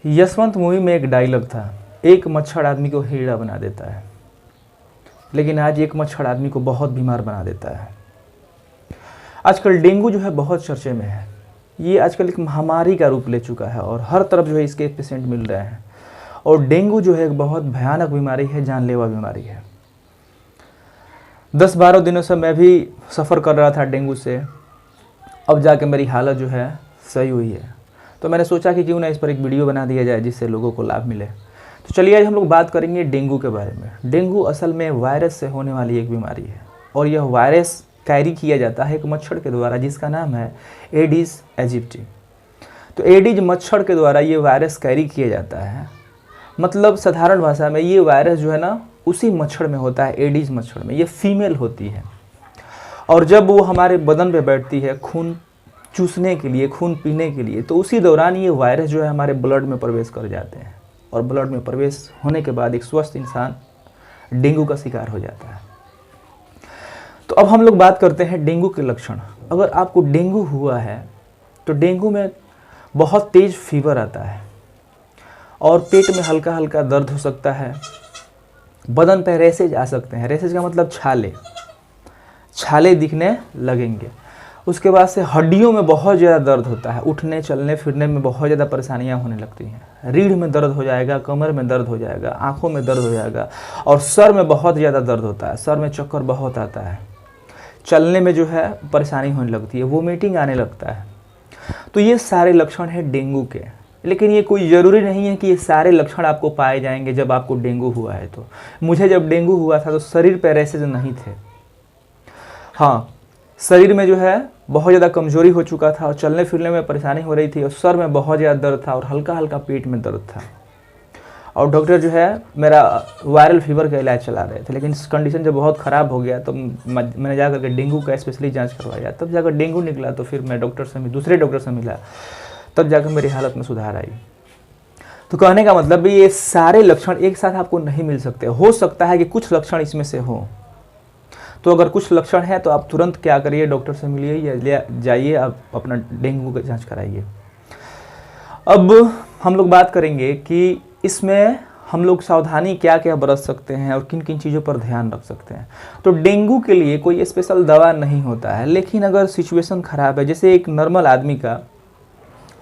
Yashwant movie में एक dialogue था, एक मच्छर आदमी को हीरा बना देता है, लेकिन आज एक मच्छर आदमी को बहुत बीमार बना देता है। आजकल डेंगू जो है बहुत चर्चे में है। ये आजकल एक महामारी का रूप ले चुका है और हर तरफ जो है इसके पेशेंट मिल रहे हैं। और डेंगू जो है एक बहुत भयानक बीमारी है, जानलेवा बीमारी है। 10-12 दिनों से मैं भी सफ़र कर रहा था डेंगू से। अब जाके मेरी हालत जो है सही हुई है। तो मैंने सोचा कि क्यों ना इस पर एक वीडियो बना दिया जाए जिससे लोगों को लाभ मिले। तो चलिए आज हम लोग बात करेंगे डेंगू के बारे में। डेंगू असल में वायरस से होने वाली एक बीमारी है और यह वायरस कैरी किया जाता है एक मच्छर के द्वारा जिसका नाम है एडिस एजिप्टी। तो एडिस मच्छर के द्वारा ये वायरस कैरी किया जाता है। मतलब साधारण भाषा में ये वायरस जो है ना उसी मच्छर में होता है, एडिस मच्छर में। ये फीमेल होती है और जब वो हमारे बदन पे बैठती है खून चूसने के लिए, खून पीने के लिए, तो उसी दौरान ये वायरस जो है हमारे ब्लड में प्रवेश कर जाते हैं और ब्लड में प्रवेश होने के बाद एक स्वस्थ इंसान डेंगू का शिकार हो जाता है। तो अब हम लोग बात करते हैं डेंगू के लक्षण। अगर आपको डेंगू हुआ है तो डेंगू में बहुत तेज़ फीवर आता है और पेट में हल्का हल्का दर्द हो सकता है। बदन पर रैसेज आ सकते हैं। रैसेज का मतलब छाले दिखने लगेंगे। उसके बाद से हड्डियों में बहुत ज़्यादा दर्द होता है। उठने चलने फिरने में बहुत ज़्यादा परेशानियां होने लगती हैं। रीढ़ में दर्द हो जाएगा, कमर में दर्द हो जाएगा, आँखों में दर्द हो जाएगा और सर में बहुत ज़्यादा दर्द होता है। सर में चक्कर बहुत आता है। चलने में जो है परेशानी होने लगती है, वोमिटिंग आने लगता है। तो ये सारे लक्षण हैं डेंगू के। लेकिन ये कोई ज़रूरी नहीं है कि ये सारे लक्षण आपको पाए जाएंगे जब आपको डेंगू हुआ है। तो मुझे जब डेंगू हुआ था तो शरीर पर रैसेज नहीं थे। हाँ, शरीर में जो है बहुत ज़्यादा कमज़ोरी हो चुका था और चलने फिरने में परेशानी हो रही थी और सर में बहुत ज़्यादा दर्द था और हल्का हल्का पेट में दर्द था। और डॉक्टर जो है मेरा वायरल फीवर का इलाज चला रहे थे। लेकिन कंडीशन जब बहुत ख़राब हो गया तो मैंने जा करके डेंगू का स्पेशली जांच करवाया। तब जाकर डेंगू निकला। तो फिर मैं दूसरे डॉक्टर से मिला, तब जाकर मेरी हालत में सुधार आई। तो कहने का मतलब भी ये सारे लक्षण एक साथ आपको नहीं मिल सकते। हो सकता है कि कुछ लक्षण इसमें से हो। तो अगर कुछ लक्षण है तो आप तुरंत क्या करिए, डॉक्टर से मिलिए या ले जाइए, आप अपना डेंगू का जांच कराइए। अब हम लोग बात करेंगे कि इसमें हम लोग सावधानी क्या क्या बरत सकते हैं और किन किन चीज़ों पर ध्यान रख सकते हैं। तो डेंगू के लिए कोई स्पेशल दवा नहीं होता है। लेकिन अगर सिचुएशन ख़राब है, जैसे एक नॉर्मल आदमी का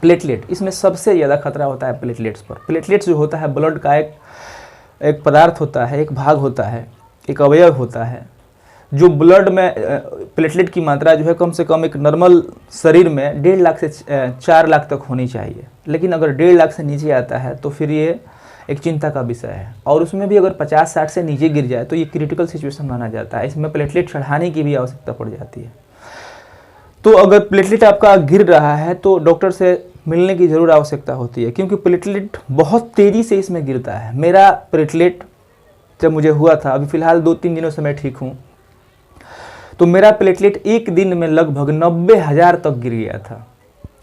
प्लेटलेट, इसमें सबसे ज़्यादा खतरा होता है प्लेटलेट्स पर। प्लेटलेट्स जो होता है ब्लड का एक पदार्थ होता है, एक भाग होता है, एक अवयव होता है जो ब्लड में प्लेटलेट की मात्रा जो है कम से कम एक नॉर्मल शरीर में 1.5 लाख से 4 लाख तक होनी चाहिए। लेकिन अगर 1.5 लाख से नीचे आता है तो फिर ये एक चिंता का विषय है। और उसमें भी अगर 50-60 से नीचे गिर जाए तो ये क्रिटिकल सिचुएशन माना जाता है। इसमें प्लेटलेट चढ़ाने की भी आवश्यकता पड़ जाती है। तो अगर प्लेटलेट आपका गिर रहा है तो डॉक्टर से मिलने की ज़रूर आवश्यकता होती है, क्योंकि प्लेटलेट बहुत तेज़ी से इसमें गिरता है। मेरा प्लेटलेट जब मुझे हुआ था, अभी फ़िलहाल 2-3 दिनों से मैं ठीक हूँ, तो मेरा प्लेटलेट एक दिन में लगभग 90,000 तक गिर गया था।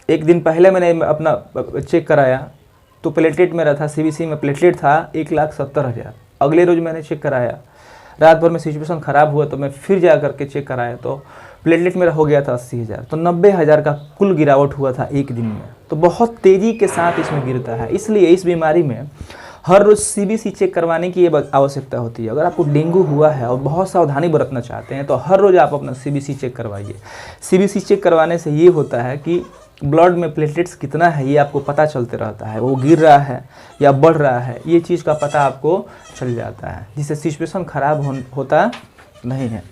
एक दिन पहले मैंने अपना चेक कराया तो प्लेटलेट मेरा था, सीबीसी में प्लेटलेट था 1,70,000। अगले रोज़ मैंने चेक कराया, रात भर में सिचुएशन ख़राब हुआ तो मैं फिर जा करके चेक कराया तो प्लेटलेट मेरा हो गया था 80,000। तो 90,000 का कुल गिरावट हुआ था एक दिन में। तो बहुत तेज़ी के साथ इसमें गिरता है। इसलिए इस बीमारी में हर रोज़ सीबीसी चेक करवाने की ये आवश्यकता होती है। अगर आपको डेंगू हुआ है और बहुत सावधानी बरतना चाहते हैं तो हर रोज़ आप अपना सीबीसी चेक करवाइए। सीबीसी चेक करवाने से ये होता है कि ब्लड में प्लेटलेट्स कितना है ये आपको पता चलते रहता है। वो गिर रहा है या बढ़ रहा है, ये चीज़ का पता आपको चल जाता है, जिससे सिचुएशन ख़राब होता नहीं है।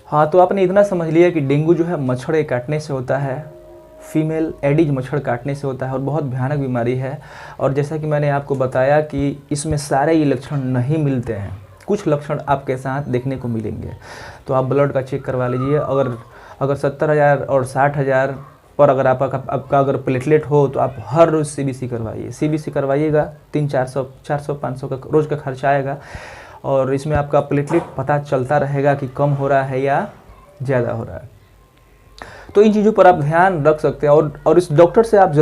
हाँ, तो आपने इतना समझ लिया कि डेंगू जो है मच्छर के काटने से होता है, फीमेल एडिस मच्छर काटने से होता है और बहुत भयानक बीमारी है। और जैसा कि मैंने आपको बताया कि इसमें सारे ये लक्षण नहीं मिलते हैं, कुछ लक्षण आपके साथ देखने को मिलेंगे। तो आप ब्लड का चेक करवा लीजिए। अगर 70,000 और 60,000 पर अगर आपका अगर प्लेटलेट हो तो आप हर रोज़ सीबीसी करवाइए। सीबीसी करवाइएगा, 300, 400, 500 का रोज़ का खर्चा आएगा और इसमें आपका प्लेटलेट पता चलता रहेगा कि कम हो रहा है या ज़्यादा हो रहा है। तो इन चीज़ों पर आप ध्यान रख सकते हैं और इस डॉक्टर से आप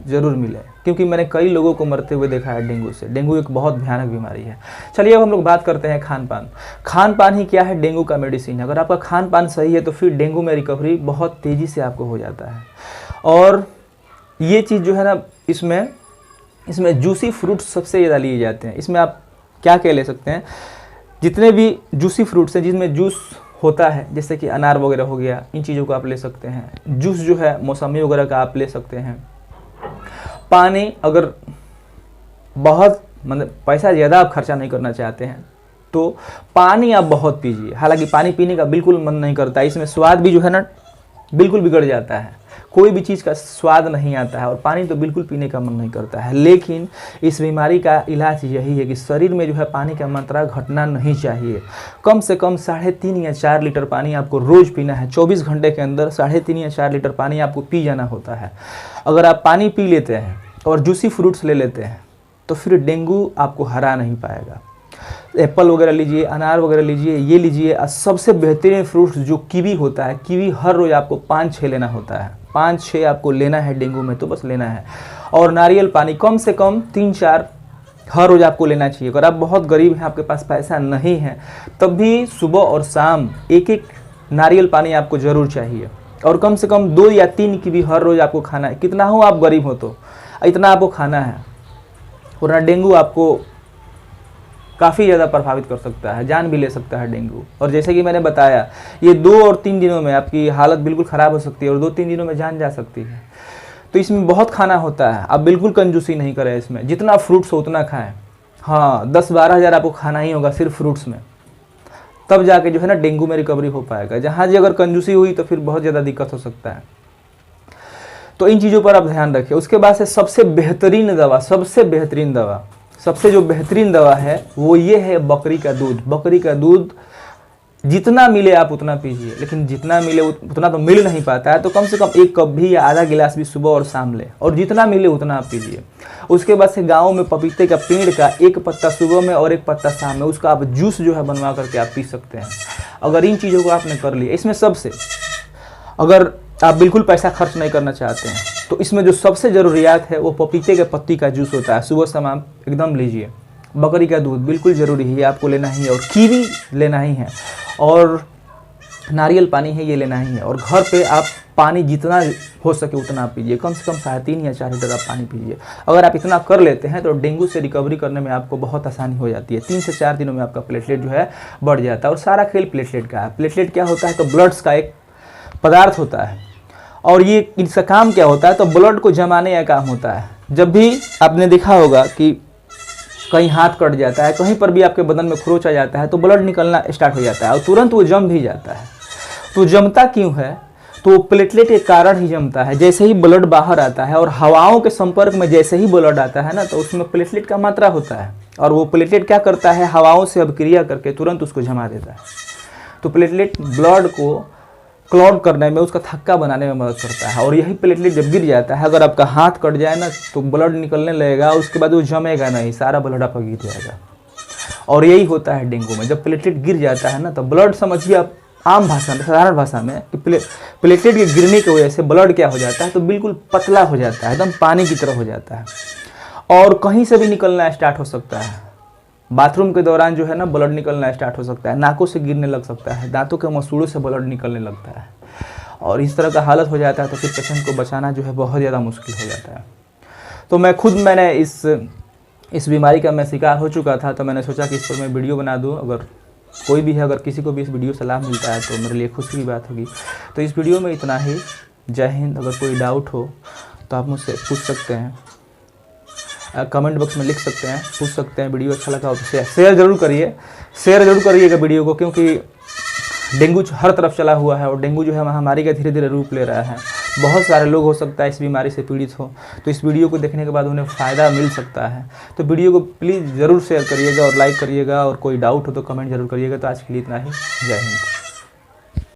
ज़रूर मिलें, क्योंकि मैंने कई लोगों को मरते हुए देखा है डेंगू से। डेंगू एक बहुत भयानक बीमारी है। चलिए अब हम लोग बात करते हैं खान पान ही क्या है डेंगू का मेडिसिन। अगर आपका खान पान सही है तो फिर डेंगू में रिकवरी बहुत तेज़ी से आपको हो जाता है। और ये चीज़ जो है ना इसमें जूसी फ्रूट्स सबसे ज़्यादा लिए जाते हैं। इसमें आप क्या क्या ले सकते हैं, जितने भी जूसी फ्रूट्स हैं जिसमें जूस होता है, जैसे कि अनार वगैरह हो गया, इन चीज़ों को आप ले सकते हैं। जूस जो है मौसमी वगैरह का आप ले सकते हैं। पानी, अगर बहुत मतलब पैसा ज़्यादा आप खर्चा नहीं करना चाहते हैं तो पानी आप बहुत पीजिए। हालांकि पानी पीने का बिल्कुल मन नहीं करता, इसमें स्वाद भी जो है ना बिल्कुल बिगड़ जाता है, कोई भी चीज़ का स्वाद नहीं आता है और पानी तो बिल्कुल पीने का मन नहीं करता है। लेकिन इस बीमारी का इलाज यही है कि शरीर में जो है पानी का मात्रा घटना नहीं चाहिए। कम से कम 3.5 या 4 लीटर पानी आपको रोज़ पीना है। 24 घंटे के अंदर 3.5 या 4 लीटर पानी आपको पी जाना होता है। अगर आप पानी पी लेते हैं और जूसी फ्रूट्स ले लेते हैं तो फिर डेंगू आपको हरा नहीं पाएगा। एप्पल वगैरह लीजिए, अनार वगैरह लीजिए, ये लीजिए। सबसे बेहतरीन फ्रूट्स जो कीवी होता है, कीवी हर रोज़ आपको 5-6 लेना होता है। 5-6 आपको लेना है डेंगू में, तो बस लेना है। और नारियल पानी कम से कम 3-4 हर रोज़ आपको लेना चाहिए। अगर आप बहुत गरीब हैं, आपके पास पैसा नहीं है, तब भी सुबह और शाम 1-1 नारियल पानी आपको ज़रूर चाहिए। और कम से कम 2 या 3 कीवी हर रोज़ आपको खाना है। कितना हो आप गरीब हो तो इतना आपको खाना है, वरना डेंगू आपको काफ़ी ज़्यादा प्रभावित कर सकता है, जान भी ले सकता है डेंगू। और जैसे कि मैंने बताया, ये 2 और 3 दिनों में आपकी हालत बिल्कुल ख़राब हो सकती है और 2-3 दिनों में जान जा सकती है। तो इसमें बहुत खाना होता है, आप बिल्कुल कंजूसी नहीं करें इसमें। जितना फ्रूट्स हो उतना खाएं। हाँ, 10-12 हज़ार आपको खाना ही होगा सिर्फ फ्रूट्स में, तब जाके जो है ना डेंगू में रिकवरी हो पाएगा। जहाँ जी अगर कंजूसी हुई तो फिर बहुत ज़्यादा दिक्कत हो सकता है। तो इन चीज़ों पर आप ध्यान रखें। उसके बाद से सबसे जो बेहतरीन दवा है वो ये है बकरी का दूध। बकरी का दूध जितना मिले आप उतना पीजिए, लेकिन जितना मिले उतना तो मिल नहीं पाता है, तो कम से कम 1 कप भी या आधा गिलास भी सुबह और शाम लें, और जितना मिले उतना आप पीजिए। उसके बाद से गाँव में पपीते का पेड़ का 1 पत्ता सुबह में और 1 पत्ता शाम में, उसका आप जूस जो है बनवा करके आप पी सकते हैं। अगर इन चीज़ों को आपने कर लिया, इसमें सबसे, अगर आप बिल्कुल पैसा खर्च नहीं करना चाहते हैं तो इसमें जो सबसे ज़रूरियात है वो पपीते के पत्ती का जूस होता है। सुबह शाम आप एकदम लीजिए। बकरी का दूध बिल्कुल ज़रूरी है, आपको लेना ही है। और कीवी लेना ही है, और नारियल पानी है, ये लेना ही है। और घर पे आप पानी जितना हो सके उतना आप पीजिए। कम से कम 3.5 या 4 लीटर आप पानी पीजिए। अगर आप इतना कर लेते हैं तो डेंगू से रिकवरी करने में आपको बहुत आसानी हो जाती है। 3 से 4 दिनों में आपका प्लेटलेट जो है बढ़ जाता है। और सारा खेल प्लेटलेट का है। प्लेटलेट क्या होता है, तो ब्लड्स का एक पदार्थ होता है, और ये इसका काम क्या होता है, तो ब्लड को जमाने का काम होता है। जब भी आपने देखा होगा कि कहीं हाथ कट जाता है, कहीं पर भी आपके बदन में खरोच आ जाता है, तो ब्लड निकलना स्टार्ट हो जाता है और तुरंत वो जम भी जाता है। तो जमता क्यों है, तो प्लेटलेट के कारण ही जमता है। जैसे ही ब्लड बाहर आता है और हवाओं के संपर्क में जैसे ही ब्लड आता है ना, तो उसमें प्लेटलेट का मात्रा होता है, और वो प्लेटलेट क्या करता है, हवाओं से अभिक्रिया करके तुरंत उसको जमा देता है। तो प्लेटलेट ब्लड को क्लॉट करने में, उसका थक्का बनाने में मदद करता है। और यही प्लेटलेट जब गिर जाता है, अगर आपका हाथ कट जाए ना, तो ब्लड निकलने लगेगा, उसके बाद वो जमेगा नहीं, सारा ब्लड आपका गिर जाएगा। और यही होता है डेंगू में। जब प्लेटलेट गिर जाता है ना, तो ब्लड, समझिए आप आम भाषा में, साधारण भाषा में, कि प्लेटलेट के गिरने की वजह से ब्लड क्या हो जाता है, तो बिल्कुल पतला हो जाता है, एकदम पानी की तरह हो जाता है, और कहीं से भी निकलना स्टार्ट हो सकता है। बाथरूम के दौरान जो है ना ब्लड निकलना स्टार्ट हो सकता है, नाकों से गिरने लग सकता है, दांतों के मसूड़ों से ब्लड निकलने लगता है, और इस तरह का हालत हो जाता है। तो फिर पेशेंट को बचाना जो है बहुत ज़्यादा मुश्किल हो जाता है। तो मैंने इस बीमारी का मैं शिकार हो चुका था, तो मैंने सोचा कि इस पर मैं वीडियो बना दूँ। अगर कोई भी है, अगर किसी को भी इस वीडियो से लाभ मिलता है तो मेरे लिए खुशी की बात होगी। तो इस वीडियो में इतना ही। जय हिंद। अगर कोई डाउट हो तो आप मुझसे पूछ सकते हैं, कमेंट बॉक्स में लिख सकते हैं, पूछ सकते हैं। वीडियो अच्छा लगा हो तो शेयर जरूर करिएगा वीडियो को, क्योंकि डेंगू हर तरफ चला हुआ है, और डेंगू जो है महामारी का धीरे धीरे रूप ले रहा है। बहुत सारे लोग हो सकता है इस बीमारी से पीड़ित हो, तो इस वीडियो को देखने के बाद उन्हें फ़ायदा मिल सकता है। तो वीडियो को प्लीज़ ज़रूर शेयर करिएगा और लाइक करिएगा, और कोई डाउट हो तो कमेंट जरूर करिएगा। तो आज के लिए इतना ही। जय हिंद।